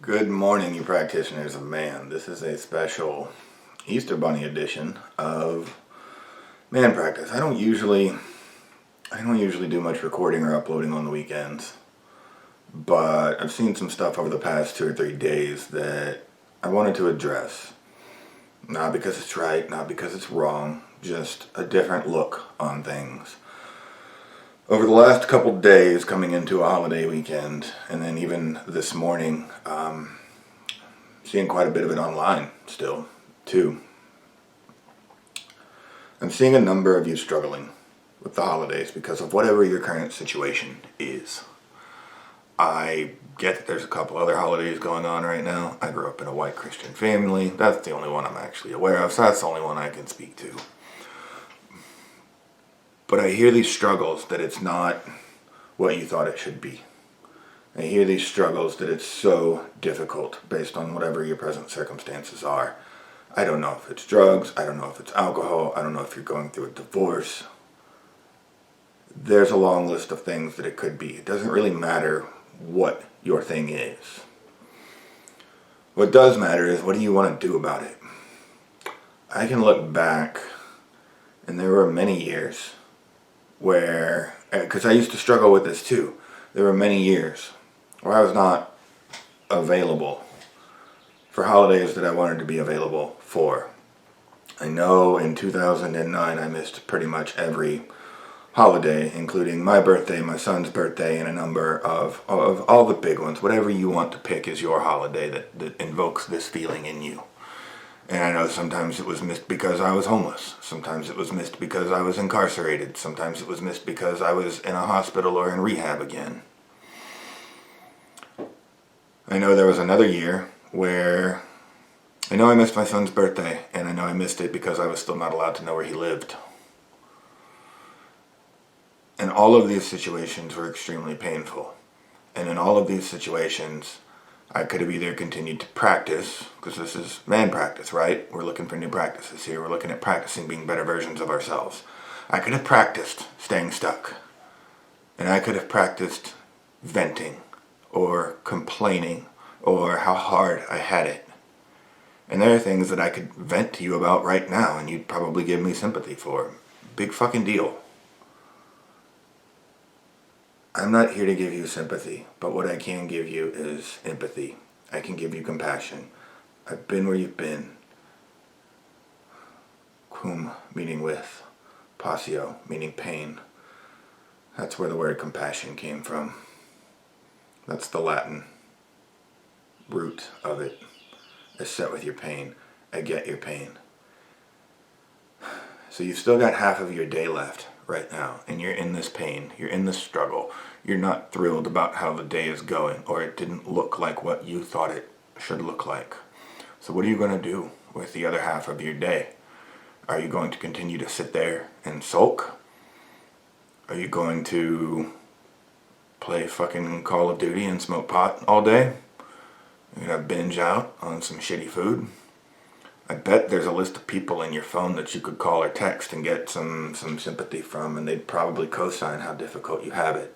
Good morning, you practitioners of man. This is a special Easter Bunny edition of Man Practice. I don't usually do much recording or uploading on the weekends, but I've seen some stuff over the past 2 or 3 days that I wanted to address. Not because it's right, not because it's wrong, just a different look on things. Over the last couple days coming into a holiday weekend, and then even this morning, seeing quite a bit of it online still, too. I'm seeing a number of you struggling with the holidays because of whatever your current situation is. I get that there's a couple other holidays going on right now. I grew up in a white Christian family. That's the only one I'm actually aware of, so that's the only one I can speak to. But I hear these struggles that it's not what you thought it should be. I hear these struggles that it's so difficult based on whatever your present circumstances are. I don't know if it's drugs, I don't know if it's alcohol, I don't know if you're going through a divorce. There's a long list of things that it could be. It doesn't really matter what your thing is. What does matter is, what do you want to do about it? I can look back, and there were many years where, because I used to struggle with this too, there were many years where I was not available for holidays that I wanted to be available for. I know in 2009 I missed pretty much every holiday, including my birthday, my son's birthday, and a number of all the big ones. Whatever you want to pick is your holiday that invokes this feeling in you. And I know sometimes it was missed because I was homeless. Sometimes it was missed because I was incarcerated. Sometimes it was missed because I was in a hospital or in rehab again. I know there was another year where I know I missed my son's birthday, and I know I missed it because I was still not allowed to know where he lived. And all of these situations were extremely painful. And in all of these situations, I could have either continued to practice, because this is man practice, right? We're looking for new practices here. We're looking at practicing being better versions of ourselves. I could have practiced staying stuck. And I could have practiced venting or complaining or how hard I had it. And there are things that I could vent to you about right now, and you'd probably give me sympathy for. Big fucking deal. I'm not here to give you sympathy, but what I can give you is empathy. I can give you compassion. I've been where you've been. Cum meaning with, passio meaning pain. That's where the word compassion came from. That's the Latin root of it. Is set with your pain. I get your pain. So you've still got half of your day left right now, and you're in this pain, you're in this struggle, you're not thrilled about how the day is going, or it didn't look like what you thought it should look like. So what are you going to do with the other half of your day? Are you going to continue to sit there and sulk? Are you going to play fucking Call of Duty and smoke pot all day? You're going to binge out on some shitty food? I bet there's a list of people in your phone that you could call or text and get some sympathy from, and they'd probably co-sign how difficult you have it.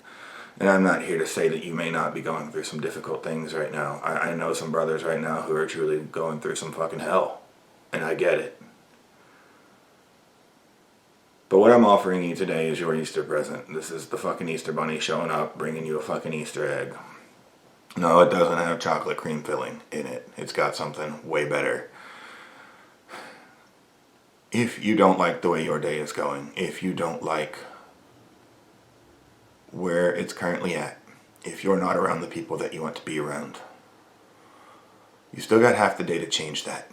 And I'm not here to say that you may not be going through some difficult things right now. I know some brothers right now who are truly going through some fucking hell, and I get it. But what I'm offering you today is your Easter present. This is the fucking Easter Bunny showing up, bringing you a fucking Easter egg. No, it doesn't have chocolate cream filling in it. It's got something way better. If you don't like the way your day is going, if you don't like where it's currently at, if you're not around the people that you want to be around, you still got half the day to change that.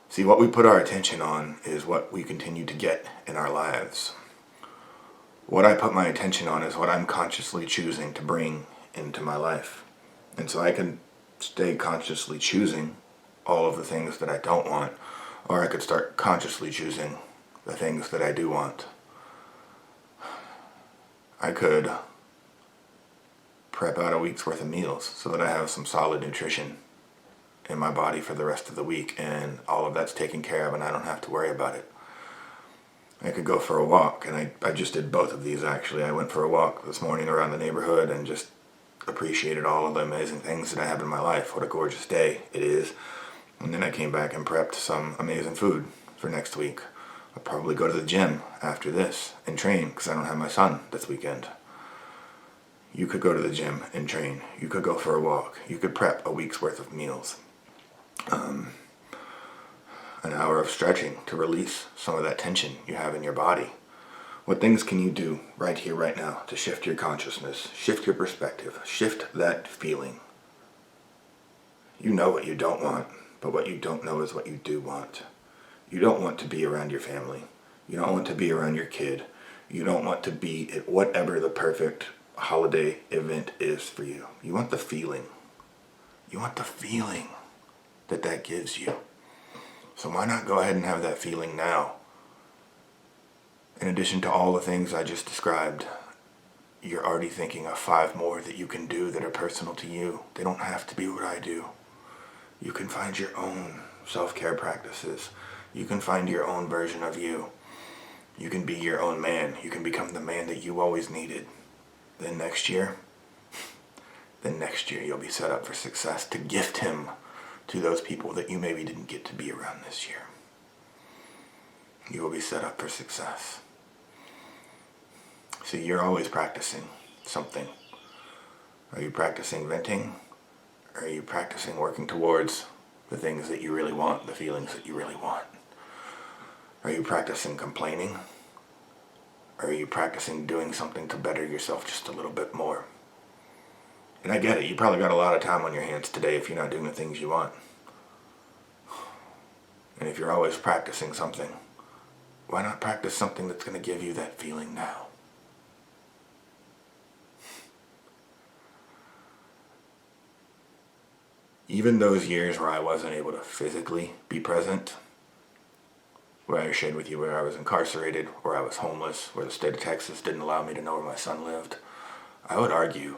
See, what we put our attention on is what we continue to get in our lives. What I put my attention on is what I'm consciously choosing to bring into my life. And so I can stay consciously choosing all of the things that I don't want, or I could start consciously choosing the things that I do want. I could prep out a week's worth of meals so that I have some solid nutrition in my body for the rest of the week, and all of that's taken care of and I don't have to worry about it. I could go for a walk, and I just did both of these actually. I went for a walk this morning around the neighborhood and just appreciated all of the amazing things that I have in my life. What a gorgeous day it is. And then I came back and prepped some amazing food for next week. I'll probably go to the gym after this and train because I don't have my son this weekend. You could go to the gym and train. You could go for a walk. You could prep a week's worth of meals. An hour of stretching to release some of that tension you have in your body. What things can you do right here, right now to shift your consciousness, shift your perspective, shift that feeling? You know what you don't want, but what you don't know is what you do want. You don't want to be around your family. You don't want to be around your kid. You don't want to be at whatever the perfect holiday event is for you. You want the feeling. You want the feeling that gives you. So why not go ahead and have that feeling now? In addition to all the things I just described, you're already thinking of 5 more that you can do that are personal to you. They don't have to be what I do. You can find your own self-care practices. You can find your own version of you. You can be your own man. You can become the man that you always needed. Then next year you'll be set up for success to gift him to those people that you maybe didn't get to be around this year. You will be set up for success. See, you're always practicing something. Are you practicing venting? Or are you practicing working towards the things that you really want, the feelings that you really want? Are you practicing complaining? Or are you practicing doing something to better yourself just a little bit more? And I get it, you probably got a lot of time on your hands today if you're not doing the things you want. And if you're always practicing something, why not practice something that's going to give you that feeling now? Even those years where I wasn't able to physically be present, where I shared with you where I was incarcerated, where I was homeless, where the state of Texas didn't allow me to know where my son lived, I would argue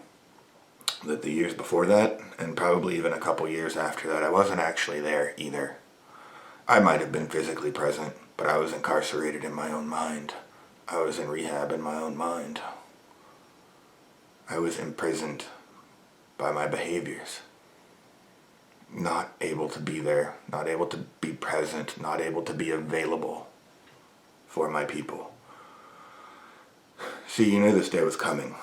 that the years before that, and probably even a couple years after that, I wasn't actually there either. I might have been physically present, but I was incarcerated in my own mind. I was in rehab in my own mind. I was imprisoned by my behaviors. Not able to be there, not able to be present, not able to be available for my people. See, you knew this day was coming.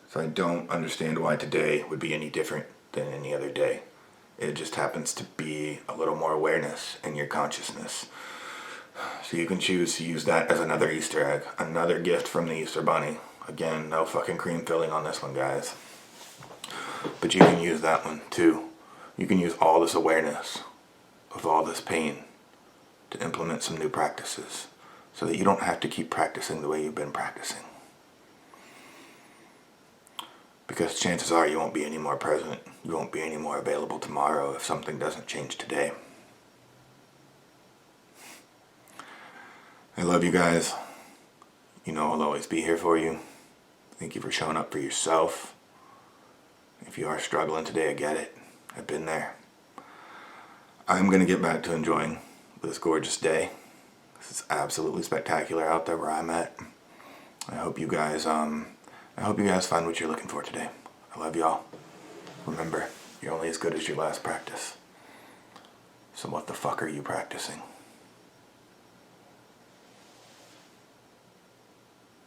So I don't understand why today would be any different than any other day. It just happens to be a little more awareness in your consciousness. So you can choose to use that as another Easter egg, another gift from the Easter Bunny. Again, no fucking cream filling on this one, guys. But you can use that one too. You can use all this awareness of all this pain to implement some new practices so that you don't have to keep practicing the way you've been practicing. Because chances are you won't be any more present, you won't be any more available tomorrow if something doesn't change today. I love you guys. You know I'll always be here for you. Thank you for showing up for yourself. If you are struggling today, I get it. I've been there. I'm going to get back to enjoying this gorgeous day. This is absolutely spectacular out there where I'm at. I hope you guys find what you're looking for today. I love y'all. Remember, you're only as good as your last practice. So what the fuck are you practicing?